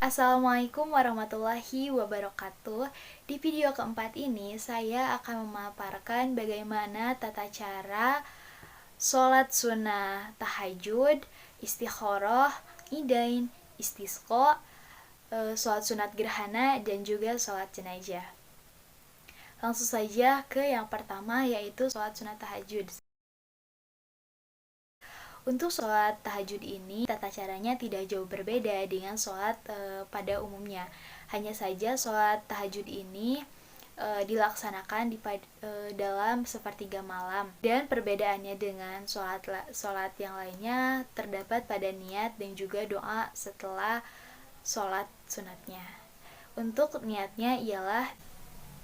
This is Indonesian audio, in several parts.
Assalamualaikum warahmatullahi wabarakatuh. Di video keempat ini, saya akan memaparkan bagaimana tata cara sholat sunnah tahajud, istikharah, idain, istisqa, sholat sunat gerhana, dan juga sholat jenazah. Langsung saja ke yang pertama, yaitu sholat sunat tahajud. Untuk sholat tahajud ini, tata caranya tidak jauh berbeda dengan sholat pada umumnya. Hanya saja sholat tahajud ini dilaksanakan dalam sepertiga malam. Dan perbedaannya dengan sholat yang lainnya terdapat pada niat dan juga doa setelah sholat sunatnya. Untuk niatnya ialah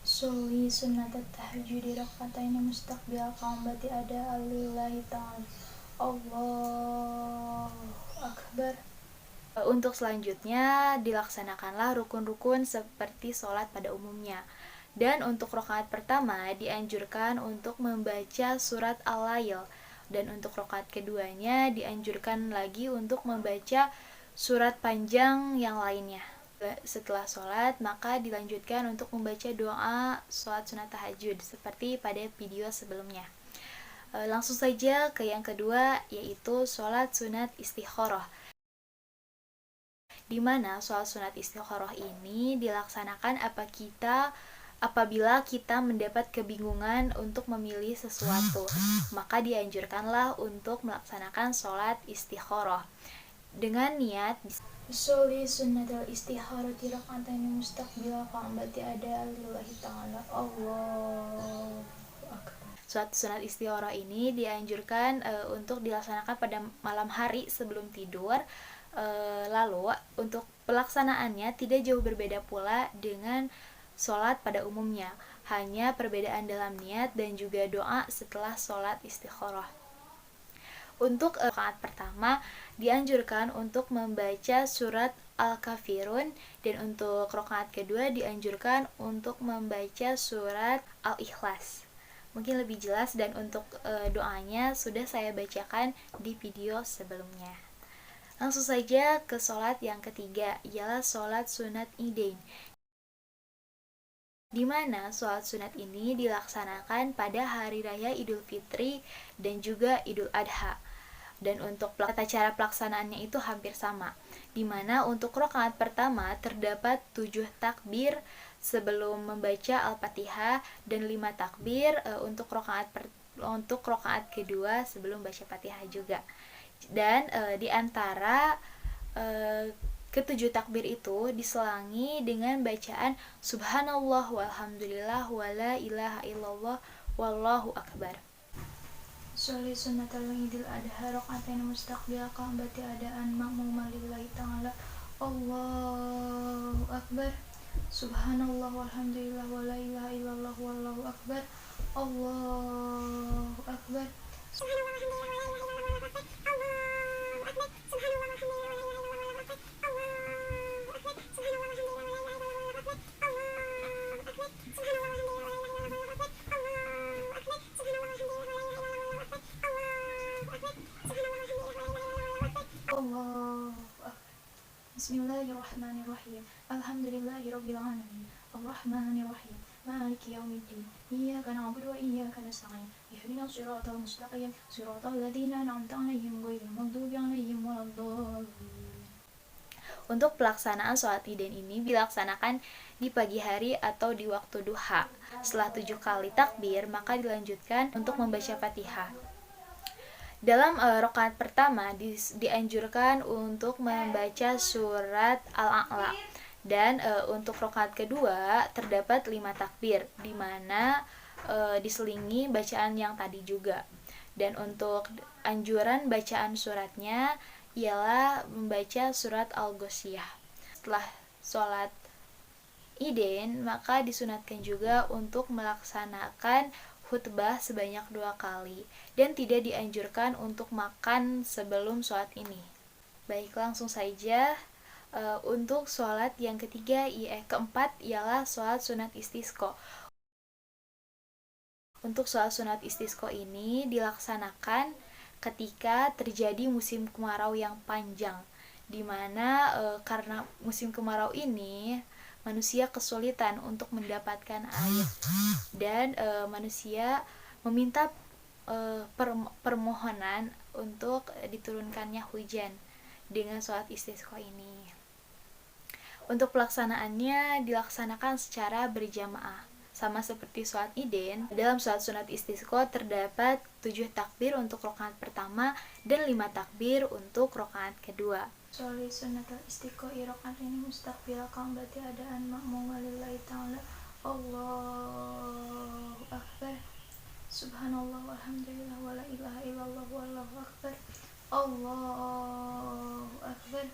Sholli sunnat tahajudi rakataini mustaqbil qambati ada alillahi ta'ala. Allahu Akbar. Untuk selanjutnya dilaksanakanlah rukun-rukun seperti sholat pada umumnya. Dan untuk rakaat pertama dianjurkan untuk membaca surat Al-Lail. Dan untuk rakaat keduanya dianjurkan lagi untuk membaca surat panjang yang lainnya. Setelah sholat maka dilanjutkan untuk membaca doa sholat sunat tahajud seperti pada video sebelumnya. Langsung saja ke yang kedua, yaitu sholat sunat istikharah, di mana sholat sunat istikharah ini dilaksanakan apabila kita mendapat kebingungan untuk memilih sesuatu, maka dianjurkanlah untuk melaksanakan sholat istikharah dengan niat Sholli sunnatal istikharati rakataini mustaqbil qambati ada alillahi ta'ala. Allahu Akbar. Sholat sunat istikharah ini dianjurkan untuk dilaksanakan pada malam hari sebelum tidur. Lalu untuk pelaksanaannya tidak jauh berbeda pula dengan sholat pada umumnya, hanya perbedaan dalam niat dan juga doa setelah sholat istikharah. Untuk rakaat pertama dianjurkan untuk membaca surat Al-Kafirun, dan untuk rakaat kedua dianjurkan untuk membaca surat Al-Ikhlas. Mungkin lebih jelas dan untuk doanya sudah saya bacakan di video sebelumnya. Langsung saja ke sholat yang ketiga, ialah sholat sunat idain, di mana sholat sunat ini dilaksanakan pada hari raya Idul Fitri dan juga Idul Adha. Dan untuk tata cara pelaksanaannya itu hampir sama, di mana untuk rakaat pertama terdapat 7 takbir sebelum membaca Al-Fatihah dan 5 takbir untuk rakaat kedua sebelum baca Fatihah juga. Dan di antara ketujuh takbir itu diselangi dengan bacaan subhanallah walhamdulillah wala ilaha illallah wallahu akbar. Sholli sunnatal idil adha rakataini mustaqbil qambati adaan ma'muma lillahi ta'ala. Allahu Akbar. Subhanallah walhamdulillah wala ilaha illallah wallahu akbar. Allahu Akbar. Subhanallah walhamdulillah wala ilaha illallah wallahu akbar. Allahu Akbar. Subhanallah walhamdulillah wala ilaha illallah wallahu akbar. Allahu Akbar. Subhanallah walhamdulillah wala ilaha illallah wallahu akbar. Allahu Akbar. Subhanallah walhamdulillah wala ilaha illallah wallahu akbar. Allahu Akbar. Subhanallah walhamdulillah wala ilaha illallah wallahu akbar. Allahu Akbar. Subhanallah walhamdulillah wala ilaha illallah wallahu akbar. Allahu Akbar. Bismillahirrahmanirrahim. Alhamdulillahirabbil alamin. Arrahmanirrahim. Maliki yaumiddin. Iyyaka na'budu wa iyyaka nasta'in. Ihdinas siratal mustaqim. Siratal ladzina an'amta 'alaihim ghairil maghdubi 'alaihim waladdallin. Untuk pelaksanaan sholat idain ini dilaksanakan di pagi hari atau di waktu duha. Setelah 7 kali takbir, maka dilanjutkan untuk membaca Fatihah. Dalam rakaat pertama dianjurkan untuk membaca surat Al-A'la. Dan untuk rakaat kedua terdapat 5 takbir, di mana diselingi bacaan yang tadi juga. Dan untuk anjuran bacaan suratnya ialah membaca surat Al-Ghasyiyah. Setelah sholat idain maka disunatkan juga untuk melaksanakan khutbah sebanyak 2 kali, dan tidak dianjurkan untuk makan sebelum sholat ini. Baik, langsung saja untuk sholat yang keempat ialah sholat sunat istisqa. Untuk sholat sunat istisqa ini dilaksanakan ketika terjadi musim kemarau yang panjang, dimana karena musim kemarau ini manusia kesulitan untuk mendapatkan air dan manusia meminta permohonan untuk diturunkannya hujan dengan sholat istisqa ini. Untuk pelaksanaannya dilaksanakan secara berjamaah. Sama seperti sholat Iden, dalam sholat sunat istisqa terdapat 7 takbir untuk rakaat pertama dan 5 takbir untuk rakaat kedua. Sholat sunat istisqa rakaat ini mustaqbil berarti adaan makmum lillahi ta'ala. Allahu akbar. Subhanallah walhamdulillah wala ilaha illallah wallahu akbar. Allahu akbar.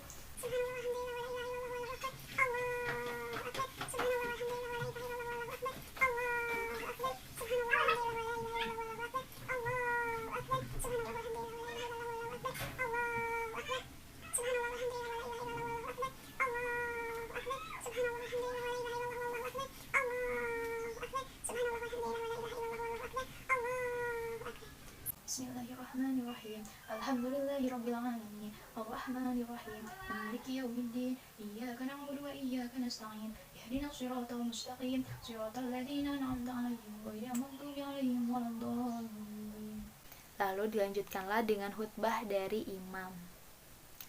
Bismillahirrahmanirrahim. Alhamdulillahirabbil alamin. Arrahmanirrahim. Maliki yaumiddin. Iyyaka na'budu wa iyyaka nasta'in. Ihdinas siratal mustaqim. Siratal ladzina an'amta 'alaihim ghairil maghdubi 'alaihim waladdallin. Lalu dilanjutkanlah dengan khutbah dari imam.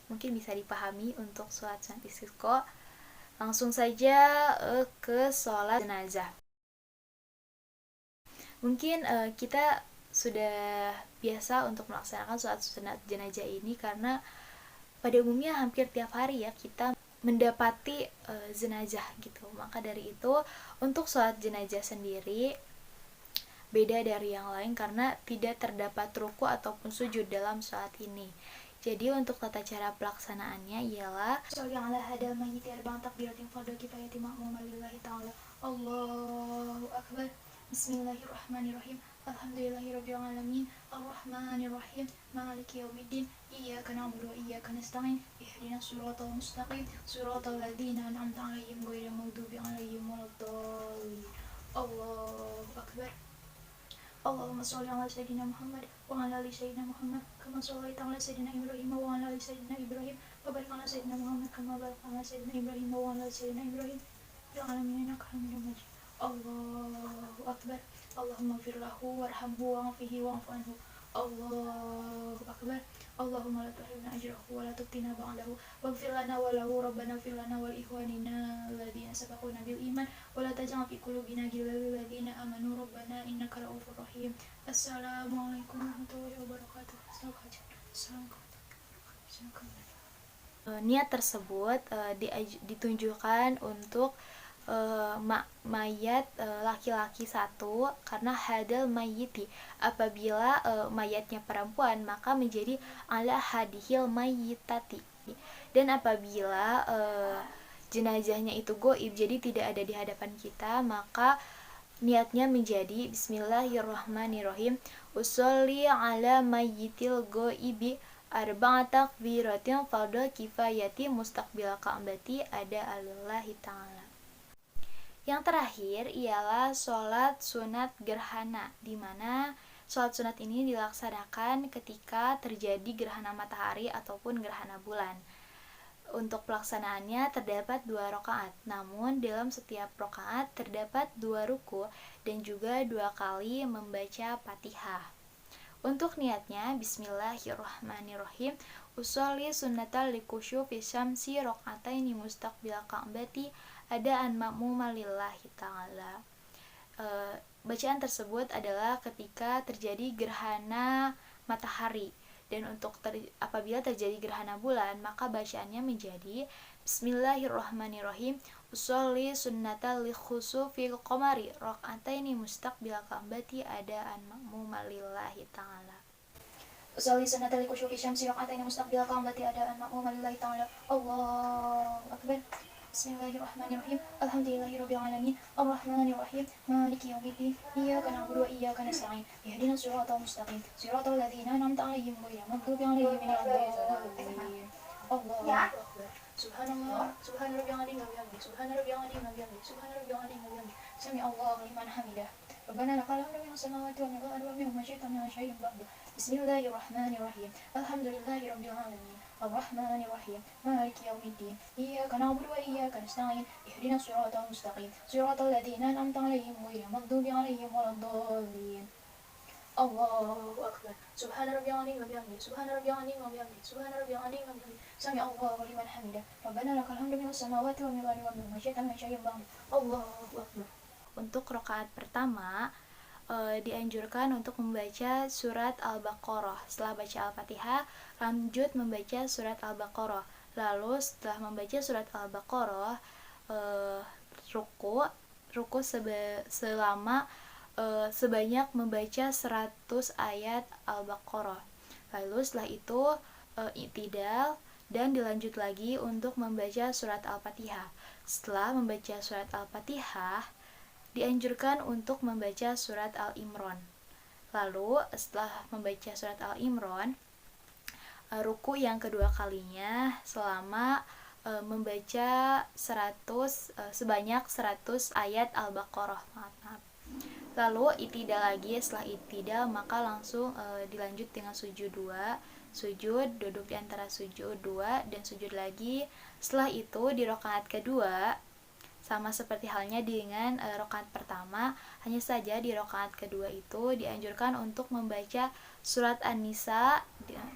Mungkin bisa dipahami untuk sholat sunat istisqa. Langsung saja ke sholat jenazah. Mungkin kita sudah biasa untuk melaksanakan sholat sunat jenazah ini karena pada umumnya hampir tiap hari ya kita mendapati jenazah gitu. Maka dari itu untuk sholat jenazah sendiri beda dari yang lain karena tidak terdapat ruku ataupun sujud dalam sholat ini. Jadi untuk tata cara pelaksanaannya ialah sholli ala hadal mayyiti arba'an takbiratin fardhu kifayati ma'mum lillahi ta'ala. Allahu akbar. Bismillahirrahmanirrahim. Alhamdulillahirabbil alamin. Arrahmanirrahim. Maliki yaumiddin. Iyyaka na'budu wa iyyaka nasta'in. Ihdinas siratal mustaqim. Siratal ladzina an'amta 'alaihim ghairil maghdubi 'alaihim waladdallin. Allahu akbar. Allahumma sholli ala sayyidina Muhammad wa ala ali sayyidina Muhammad kama shallaita ala sayyidina Ibrahim wa ala ali sayyidina Ibrahim wa barik ala sayyidina Muhammad kama barakta ala sayyidina Ibrahim wa ala ali sayyidina Ibrahim fil alamin innaka Hamidum Majid. Allahu akbar. Allahumma ighfir lahu warhamhu wa'afihi wa'fu anhu. Allahu akbar. Allahumma la tuhrimna ajrahu wa la tuftina ba'dahu waghfir lana wa lahu rabbana ighfir lana wal ikhwanina alladziina sabaquna bil iman wa la taj'al fi qulubina ghillan lil ladziina amanu rabbana innaka ra'ufur rahim. Assalamualaikum warahmatullahi wabarakatuh. Niat tersebut ditunjukkan untuk mayat laki-laki satu karena hadal mayyiti apabila mayatnya perempuan maka menjadi ala hadihil mayyitati, dan apabila jenazahnya itu goib jadi tidak ada di hadapan kita maka niatnya menjadi bismillahirrahmanirrahim usolli ala mayyitil goibi arba'at takbiratin fardhu kifayati mustaqbil ka'bati ada alillahi ta'ala. Yang terakhir ialah sholat sunat gerhana, di mana sholat sunat ini dilaksanakan ketika terjadi gerhana matahari ataupun gerhana bulan. Untuk pelaksanaannya terdapat 2 rakaat, namun dalam setiap rakaat terdapat 2 ruku dan juga 2 kali membaca Fatihah. Untuk niatnya, bismillahirrahmanirrahim, usolli sunnatal likushufi syamsi rakaataini mustaqbil ka'bati adaan ma'muma lillahi ta'ala. Bacaan tersebut adalah ketika terjadi gerhana matahari, dan untuk apabila terjadi gerhana bulan maka bacaannya menjadi bismillahirrahmanirrahim usolli sunnatal likhusufil qamari rakaataini mustaqbil ka'bati adaan ma'muma lillahi ta'ala. Usolli sunnatal likhusufil syamsi rakaataini mustaqbil ka'bati adaan ma'muma lillahi ta'ala. Allahu akbar. Bismillahirrahmanirrahim. Alhamdulillahirabbil alamin. Arrahmanirrahim. Maliki yaumiddin. Iyyaka na'budu wa iyyaka nasta'in. Ihdinas siratal mustaqim. Siratal ladzina an'amta 'alaihim ghairil maghdubi 'alaihim waladdallin. Allahu akbar. Subhanallah. Subhanarabbil azim wa bihamdihi. Subhanarabbil azim wa bihamdihi. Subhanarabbil azim wa bihamdihi. Sami Allahu liman hamidah. Rabbana lakal hamdu min as-samawati wa min al-ardi wa mimma syi'ta min syai'in ba'du. Bismillahirrahmanirrahim. Alhamdulillahirabbil alamin. الرحمن الرحيم مالك يوم الدين إياك نعبد وإياك نستعين اهدنا الصراط المستقيم صراط الذين أنعمت عليهم غير المغضوب عليهم ولا الضالين الله أكبر سبحان ربي العظيم وبحمده سبحان ربي العظيم وبحمده سبحان ربي العظيم وبحمده سمع الله لمن حمده ربنا لك الحمد من السماوات ومن الأرض ومن شئت من شيء بعد الله أكبر. Untuk rakaat pertama dianjurkan untuk membaca surat Al-Baqarah. Setelah baca Al-Fatihah, lanjut membaca surat Al-Baqarah. Lalu setelah membaca surat Al-Baqarah, ruku selama sebanyak membaca 100 ayat Al-Baqarah. Lalu setelah itu i'tidal dan dilanjut lagi untuk membaca surat Al-Fatihah. Setelah membaca surat Al-Fatihah, dianjurkan untuk membaca surat Al-Imran. Lalu setelah membaca surat Al-Imran, ruku yang kedua kalinya selama membaca sebanyak 100 ayat Al-Baqarah. Maaf. Lalu i'tidal lagi. Setelah i'tidal maka langsung dilanjut dengan sujud 2, sujud, duduk di antara sujud 2 dan sujud lagi. Setelah itu di rakaat kedua sama seperti halnya dengan rakaat pertama, hanya saja di rakaat kedua itu dianjurkan untuk membaca surat An-Nisa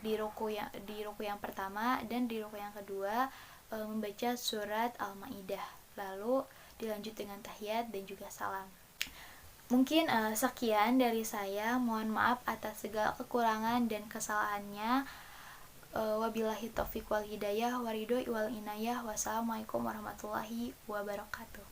di ruku yang pertama, dan di ruku yang kedua membaca surat Al-Maidah. Lalu dilanjut dengan tahiyat dan juga salam. Mungkin sekian dari saya. Mohon maaf atas segala kekurangan dan kesalahannya. Wabillahi taufiq wal hidayah waridho wal inayah. Wassalamualaikum warahmatullahi wabarakatuh.